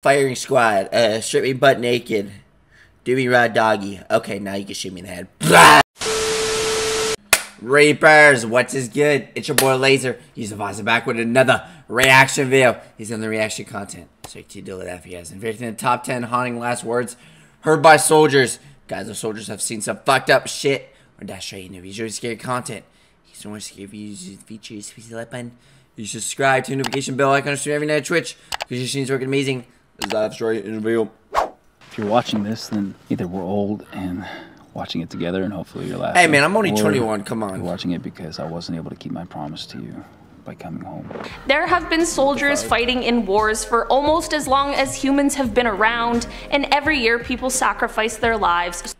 Firing squad, strip me butt naked. Do me raw doggy. Okay, now you can shoot me in the head. Reapers, what's is good? It's your boy Laser. He's the boss back with another reaction video. He's on the reaction content. So you deal with that if he hasn't. The top 10 haunting last words heard by soldiers. Guys, the soldiers have seen some fucked up shit. Or dash straight into visually scary content. He's the one scary features. Please like button. You subscribe to the notification bell icon stream every night at Twitch. Because your stream's working amazing. Let's dive straight into the video. If you're watching this, then either we're old and watching it together, and hopefully you're laughing. Hey man, I'm only 21. Come on. You're watching it because I wasn't able to keep my promise to you by coming home. There have been soldiers fighting in wars for almost as long as humans have been around, and every year people sacrifice their lives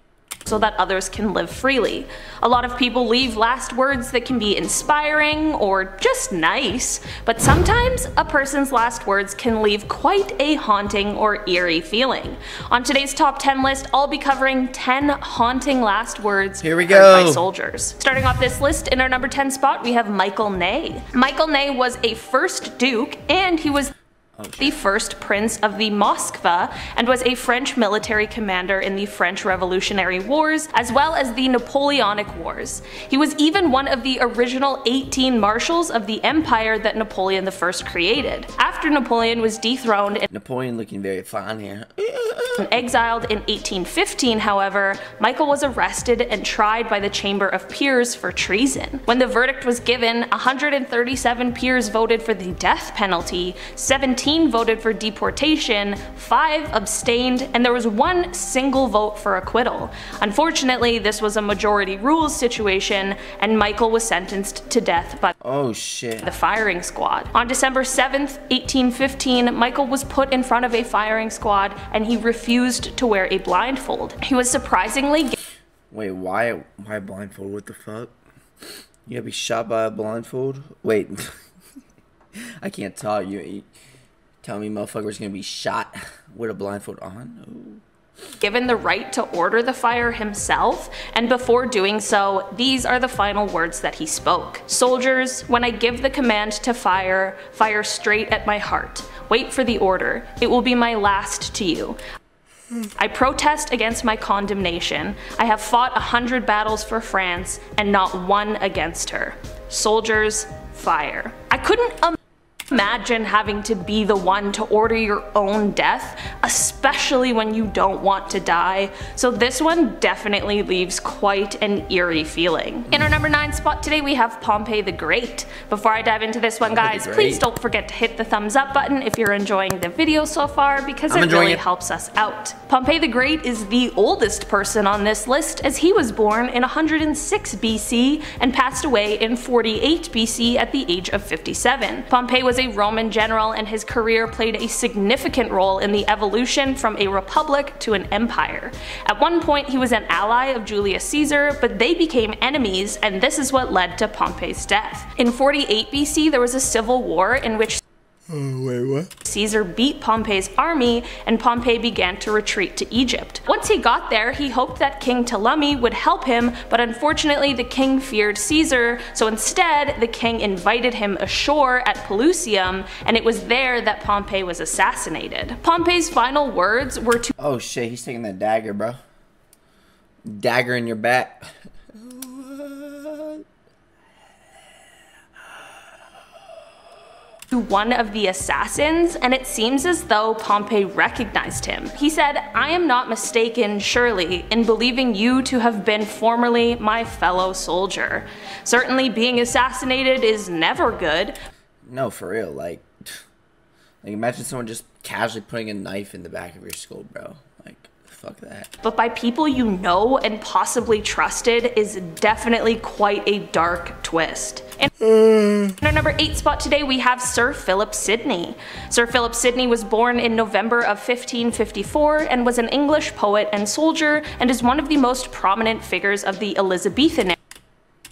so that others can live freely. A lot of people leave last words that can be inspiring or just nice, but sometimes a person's last words can leave quite a haunting or eerie feeling. On today's top 10 list, I'll be covering 10 haunting last words heard by soldiers. Starting off this list, in our number 10 spot, we have 𝐈𝐭'𝐬. 𝐈𝐭'𝐬 was a first duke, and he was the first prince of the Moskva, and was a French military commander in the French Revolutionary Wars, as well as the Napoleonic Wars. He was even one of the original 18 marshals of the empire that Napoleon I created. After Napoleon was dethroned and Napoleon looking very fine here. exiled in 1815, however, Michael was arrested and tried by the Chamber of Peers for treason. When the verdict was given, 137 peers voted for the death penalty, 17 voted for deportation, 5 abstained, and there was 1 single vote for acquittal. Unfortunately, this was a majority rules situation, and Michael was sentenced to death by the firing squad. On December 7th, 1815, Michael was put in front of a firing squad, and he refused to wear a blindfold. He was surprisingly Wait, why blindfold? What the fuck? You gotta be shot by a blindfold? Wait. I can't talk. You tell me motherfucker's gonna be shot with a blindfold on? given the right to order the fire himself, and before doing so, these are the final words that he spoke. "Soldiers, when I give the command to fire, fire straight at my heart. Wait for the order. It will be my last to you. I protest against my condemnation. I have fought 100 battles for France, and not one against her. Soldiers, fire." I couldn't imagine having to be the one to order your own death, especially when you don't want to die, so this one definitely leaves quite an eerie feeling. In our number 9 spot today, we have Pompey the Great. Before I dive into this one, guys, please don't forget to hit the thumbs up button if you're enjoying the video so far, because it really helps us out. Pompey the Great is the oldest person on this list, as he was born in 106 BC and passed away in 48 BC at the age of 57. Pompey was a Roman general, and his career played a significant role in the evolution from a republic to an empire. At one point, he was an ally of Julius Caesar, but they became enemies, and this is what led to Pompey's death. In 48 BC, there was a civil war in which Caesar beat Pompey's army, and Pompey began to retreat to Egypt. Once he got there, he hoped that King Ptolemy would help him, but unfortunately the king feared Caesar, so instead the king invited him ashore at Pelusium, and it was there that Pompey was assassinated. Pompey's final words were to— oh shit, he's taking that dagger, bro. Dagger in your back. to one of the assassins, and it seems as though Pompey recognized him. He said, "I am not mistaken, surely, in believing you to have been formerly my fellow soldier. Certainly being assassinated is never good." No, for real, like imagine someone just casually putting a knife in the back of your skull, bro. Like, fuck that. But by people you know and possibly trusted is definitely quite a dark twist. In our number 8 spot today, we have Sir Philip Sidney. Sir Philip Sidney was born in November of 1554 and was an English poet and soldier, and is one of the most prominent figures of the Elizabethan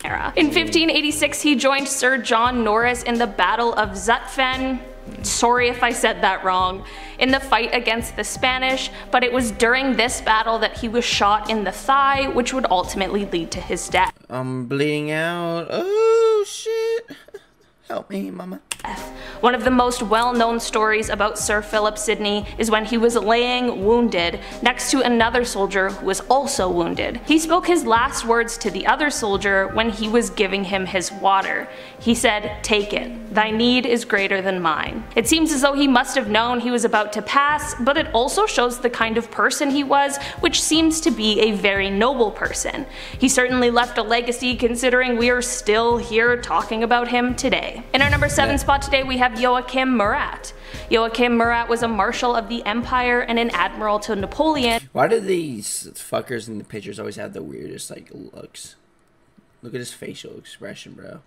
era. In 1586, he joined Sir John Norris in the Battle of Zutphen. Sorry if I said that wrong, in the fight against the Spanish, but it was during this battle that he was shot in the thigh, which would ultimately lead to his death. I'm bleeding out. Oh shit. Help me, mama. One of the most well-known stories about Sir Philip Sidney is when he was laying wounded next to another soldier who was also wounded. He spoke his last words to the other soldier when he was giving him his water. He said, "Take it. Thy need is greater than mine." It seems as though he must have known he was about to pass, but it also shows the kind of person he was, which seems to be a very noble person. He certainly left a legacy considering we are still here talking about him today. In our number 7 spot today we have Joachim Murat. Joachim Murat was a marshal of the empire and an admiral to Napoleon. Why do these fuckers in the pictures always have the weirdest like looks? Look at his facial expression, bro.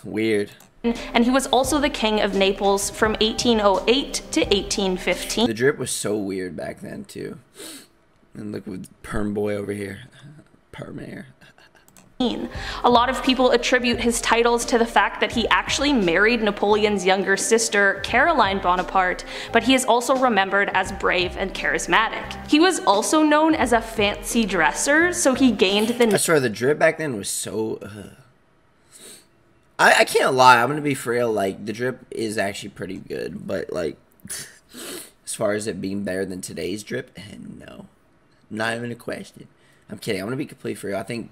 Weird. And he was also the king of Naples from 1808 to 1815. The drip was so weird back then too. And look with Perm Boy over here. Perm hair. A lot of people attribute his titles to the fact that he actually married Napoleon's younger sister, Caroline Bonaparte, but he is also remembered as brave and charismatic. He was also known as a fancy dresser, so he gained the... I swear the drip back then was so... I can't lie, I'm gonna be for real, like, the drip is actually pretty good, but, like, as far as it being better than today's drip, no. Not even a question. I'm kidding, I'm gonna be completely for real. I think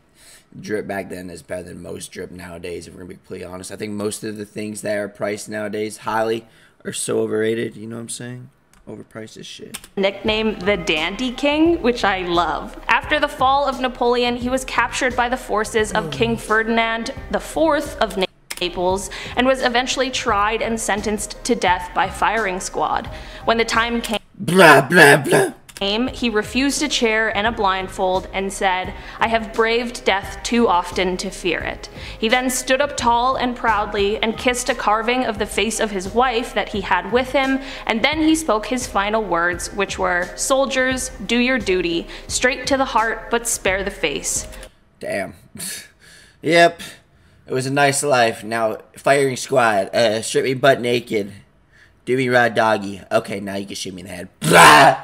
drip back then is better than most drip nowadays, if we're gonna be completely honest. I think most of the things that are priced nowadays highly are so overrated, you know what I'm saying? Overpriced as shit. Nickname the Dandy King, which I love. After the fall of Napoleon, he was captured by the forces of King Ferdinand IV of Naples and was eventually tried and sentenced to death by firing squad. When the time came, Blah, blah, blah. he refused a chair and a blindfold and said, "I have braved death too often to fear it." He then stood up tall and proudly and kissed a carving of the face of his wife that he had with him, and then he spoke his final words, which were, "Soldiers, do your duty, straight to the heart, but spare the face." Damn. Yep. It was a nice life. Now, firing squad. Strip me butt naked. Do me raw doggy. Okay, now you can shoot me in the head. Blah!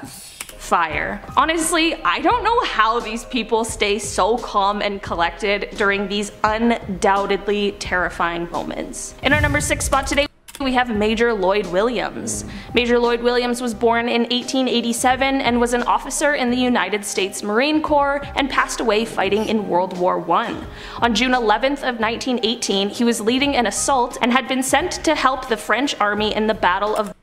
Fire. Honestly, I don't know how these people stay so calm and collected during these undoubtedly terrifying moments. In our number 6 spot today, we have Major Lloyd Williams. Major Lloyd Williams was born in 1887 and was an officer in the United States Marine Corps and passed away fighting in World War I. On June 11th of 1918, he was leading an assault and had been sent to help the French army in the Battle of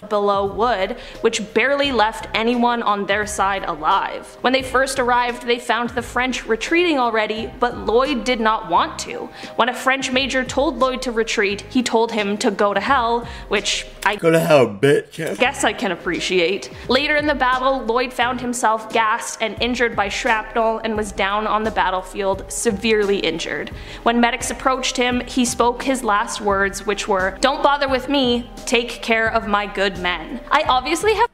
Belleau Wood, which barely left anyone on their side alive. When they first arrived, they found the French retreating already, but Lloyd did not want to. When a French major told Lloyd to retreat, he told him to go to hell, which I Go to hell, bitch. guess I can appreciate. Later in the battle, Lloyd found himself gassed and injured by shrapnel and was down on the battlefield, severely injured. When medics approached him, he spoke his last words, which were, "Don't bother with me, take care of my good men." I obviously have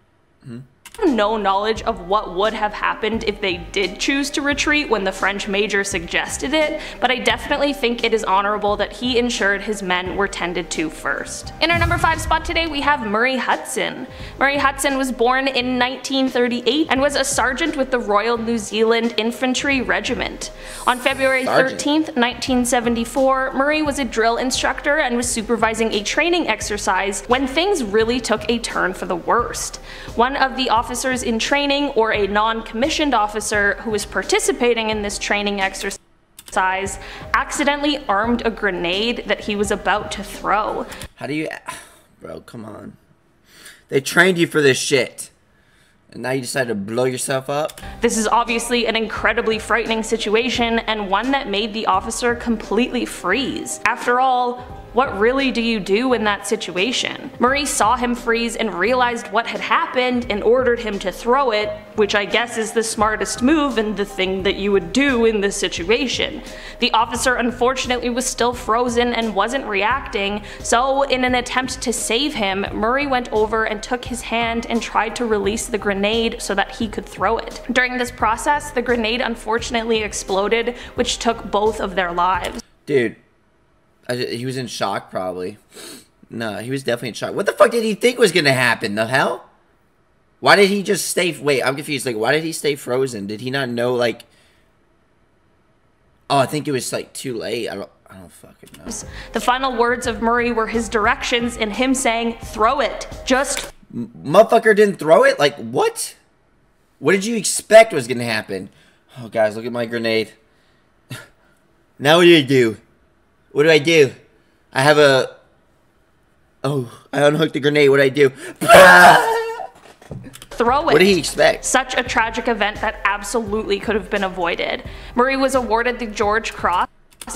no knowledge of what would have happened if they did choose to retreat when the French major suggested it, but I definitely think it is honorable that he ensured his men were tended to first. In our number 5 spot today, we have Murray Hudson. Murray Hudson was born in 1938 and was a sergeant with the Royal New Zealand Infantry Regiment. On February 13th, 1974, Murray was a drill instructor and was supervising a training exercise when things really took a turn for the worst. One of the officers in training, or a non-commissioned officer who was participating in this training exercise, accidentally armed a grenade that he was about to throw. How do you... Bro, come on. They trained you for this shit. And now you decide to blow yourself up? This is obviously an incredibly frightening situation, and one that made the officer completely freeze. After all, what really do you do in that situation? Murray saw him freeze and realized what had happened and ordered him to throw it, which I guess is the smartest move and the thing that you would do in this situation. The officer unfortunately was still frozen and wasn't reacting, so in an attempt to save him, Murray went over and took his hand and tried to release the grenade so that he could throw it. During this process, the grenade unfortunately exploded, which took both of their lives. Dude. He was in shock, probably. No, he was definitely in shock. What the fuck did he think was gonna happen? The hell? Why did he just stay... Wait, I'm confused. Like, why did he stay frozen? Did he not know, like... Oh, I think it was, like, too late. I don't fucking know. The final words of Murray were his directions and him saying, "Throw it. Just..." Motherfucker didn't throw it? Like, what? What did you expect was gonna happen? Oh, guys, look at my grenade. Now what do I do? What do I do? I have a... Oh, I unhooked the grenade. What do I do? Throw it. What did he expect? Such a tragic event that absolutely could have been avoided. Murray was awarded the George Cross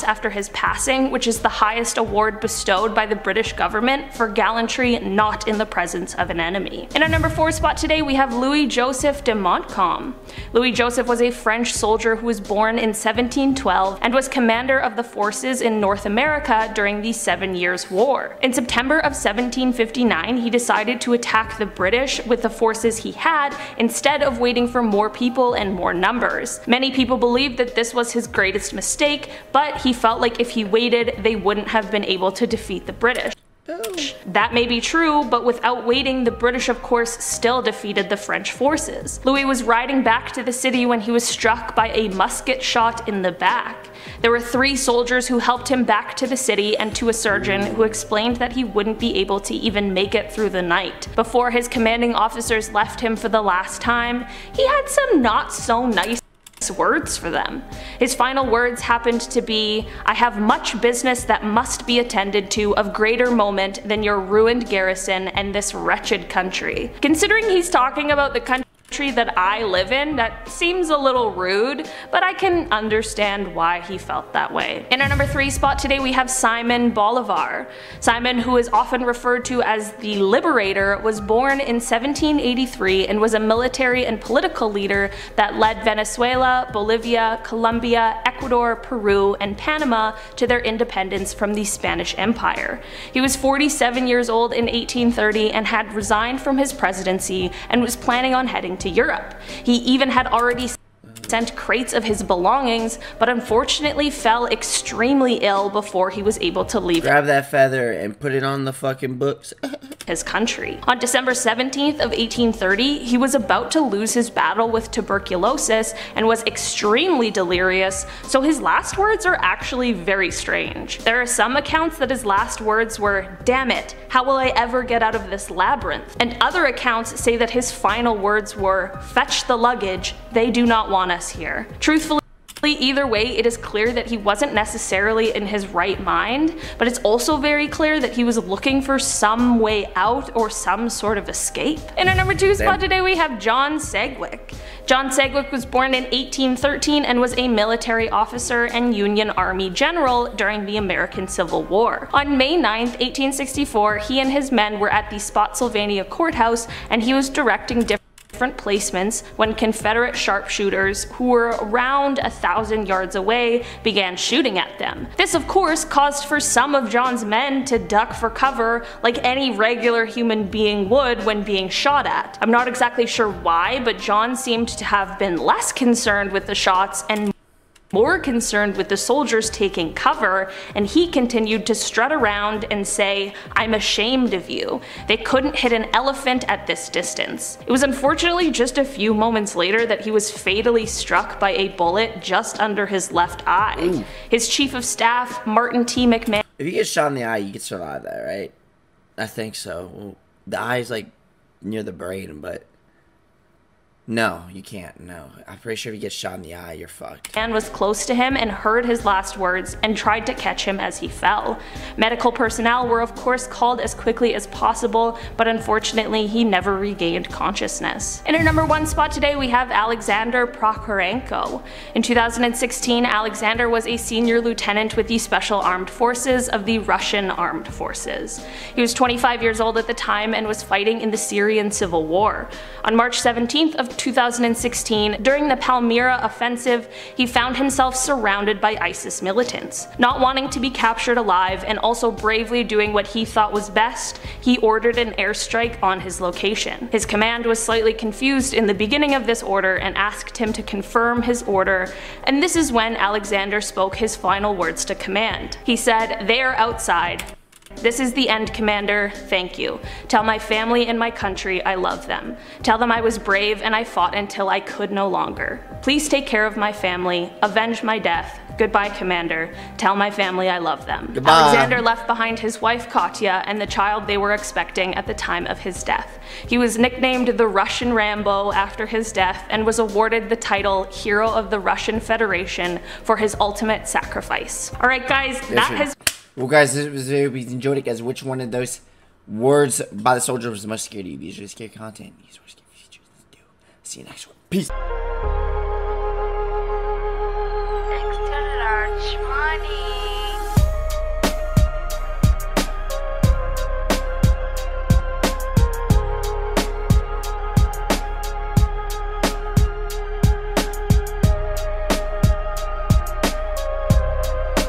after his passing, which is the highest award bestowed by the British government for gallantry not in the presence of an enemy. In our number 4 spot today, we have Louis-Joseph de Montcalm. Louis-Joseph was a French soldier who was born in 1712 and was commander of the forces in North America during the 7 Years' War. In September of 1759, he decided to attack the British with the forces he had instead of waiting for more people and more numbers. Many people believed that this was his greatest mistake, but he felt like if he waited, they wouldn't have been able to defeat the British. That may be true, but without waiting, the British of course still defeated the French forces. Louis was riding back to the city when he was struck by a musket shot in the back. There were 3 soldiers who helped him back to the city and to a surgeon who explained that he wouldn't be able to even make it through the night. Before his commanding officers left him for the last time, he had some not so nice words for them. His final words happened to be, "I have much business that must be attended to of greater moment than your ruined garrison and this wretched country." Considering he's talking about the country that I live in, that seems a little rude, but I can understand why he felt that way. In our number 3 spot today, we have Simon Bolivar. Simon, who is often referred to as the Liberator, was born in 1783 and was a military and political leader that led Venezuela, Bolivia, Colombia, Ecuador, Peru, and Panama to their independence from the Spanish Empire. He was 47 years old in 1830 and had resigned from his presidency and was planning on heading to Europe. He even had already sent crates of his belongings, but unfortunately fell extremely ill before he was able to leave. Grab that feather and put it on the fucking books. His country. On December 17th of 1830, he was about to lose his battle with tuberculosis and was extremely delirious, so his last words are actually very strange. There are some accounts that his last words were, "Damn it, how will I ever get out of this labyrinth?" And other accounts say that his final words were, "Fetch the luggage, they do not want us here." Truthfully, either way, it is clear that he wasn't necessarily in his right mind, but it's also very clear that he was looking for some way out or some sort of escape. In our number 2 spot today, we have John Sedgwick. John Sedgwick was born in 1813 and was a military officer and Union Army general during the American Civil War. On May 9th, 1864, he and his men were at the Spotsylvania courthouse and he was directing different placements when Confederate sharpshooters, who were around 1,000 yards away, began shooting at them. This of course caused for some of John's men to duck for cover like any regular human being would when being shot at. I'm not exactly sure why, but John seemed to have been less concerned with the shots and more concerned with the soldiers taking cover, and he continued to strut around and say, "I'm ashamed of you. They couldn't hit an elephant at this distance." It was unfortunately just a few moments later that he was fatally struck by a bullet just under his left eye. Ooh. His chief of staff, Martin T. McMahon. If you get shot in the eye, you can survive that, right? I think so. Well, the eye's like near the brain, but no, you can't. No. I'm pretty sure if you get shot in the eye, you're fucked. Man was close to him and heard his last words and tried to catch him as he fell. Medical personnel were of course called as quickly as possible, but unfortunately he never regained consciousness. In our number 1 spot today, we have Alexander Prokhorenko. In 2016, Alexander was a senior lieutenant with the Special Armed Forces of the Russian Armed Forces. He was 25 years old at the time and was fighting in the Syrian Civil War. On March 17th of 2016, during the Palmyra offensive, he found himself surrounded by ISIS militants. Not wanting to be captured alive and also bravely doing what he thought was best, he ordered an airstrike on his location. His command was slightly confused in the beginning of this order and asked him to confirm his order, and this is when Alexander spoke his final words to command. He said, "They are outside. This is the end, Commander. Thank you. Tell my family and my country I love them. Tell them I was brave and I fought until I could no longer. Please take care of my family. Avenge my death. Goodbye, Commander. Tell my family I love them. Goodbye. Alexander left behind his wife Katya and the child they were expecting at the time of his death. He was nicknamed the Russian Rambo after his death and was awarded the title Hero of the Russian Federation for his ultimate sacrifice. Alright guys, that has... Well guys, this was video. If you enjoyed it, guys, which one of those words by the soldier was the most scared of you? These are scary content. These are scary features. See you next one. Peace.